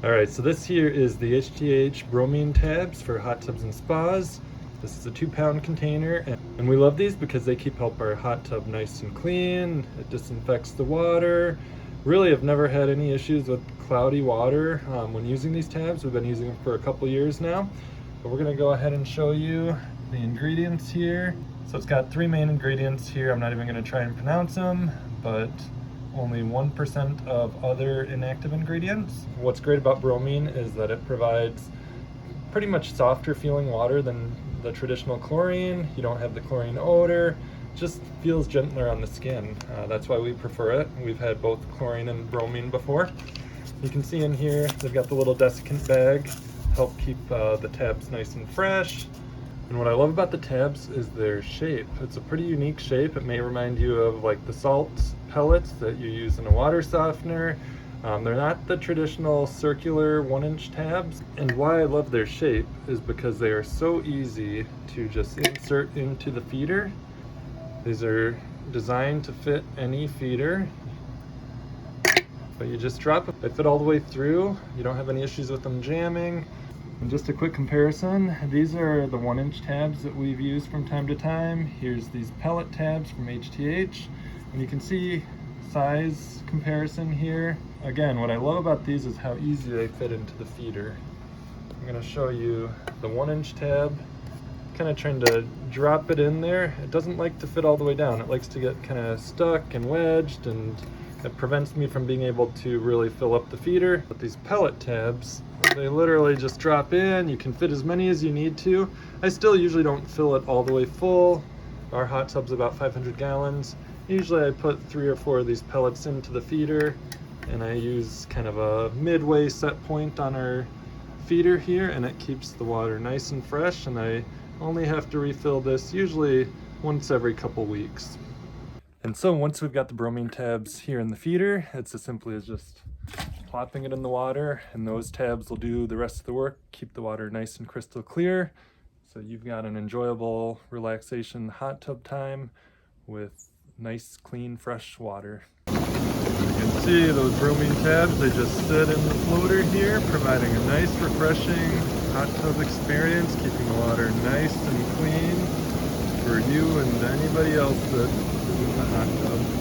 Alright, so this here is the HTH Bromine tabs for hot tubs and spas. This is a 2-pound container, and we love these because they help our hot tub nice and clean. It disinfects the water. Really, I've never had any issues with cloudy water when using these tabs. We've been using them for a couple years now. But we're going to go ahead and show you the ingredients here. So it's got 3 main ingredients here. I'm not even going to try and pronounce them, but only 1% of other inactive ingredients. What's great about bromine is that it provides pretty much softer feeling water than the traditional chlorine. You don't have the chlorine odor. It just feels gentler on the skin. That's why we prefer it. We've had both chlorine and bromine before. You can see in here they've got the little desiccant bag to help keep the tabs nice and fresh. And what I love about the tabs is their shape. It's a pretty unique shape. It may remind you of like the salt pellets that you use in a water softener. They're not the traditional circular 1-inch tabs. And why I love their shape is because they are so easy to just insert into the feeder. These are designed to fit any feeder, but you just drop it. They fit all the way through. You don't have any issues with them jamming. And just a quick comparison, these are the 1-inch tabs that we've used from time to time. Here's these pellet tabs from HTH, and you can see size comparison here. Again, what I love about these is how easy they fit into the feeder. I'm going to show you the 1-inch tab. Kind of trying to drop it in there. It doesn't like to fit all the way down. It likes to get kind of stuck and wedged, and it prevents me from being able to really fill up the feeder. But these pellet tabs, they literally just drop in. You can fit as many as you need to. I still usually don't fill it all the way full. Our hot tub's about 500 gallons. Usually I put 3 or 4 of these pellets into the feeder, and I use kind of a midway set point on our feeder here, and it keeps the water nice and fresh, and I only have to refill this usually once every couple weeks. And so once we've got the bromine tabs here in the feeder, it's as simply as just plopping it in the water, and those tabs will do the rest of the work, keep the water nice and crystal clear. So you've got an enjoyable relaxation hot tub time with nice, clean, fresh water. You can see those bromine tabs, they just sit in the floater here, providing a nice, refreshing hot tub experience, keeping the water nice and clean for you and anybody else that is in the hot tub.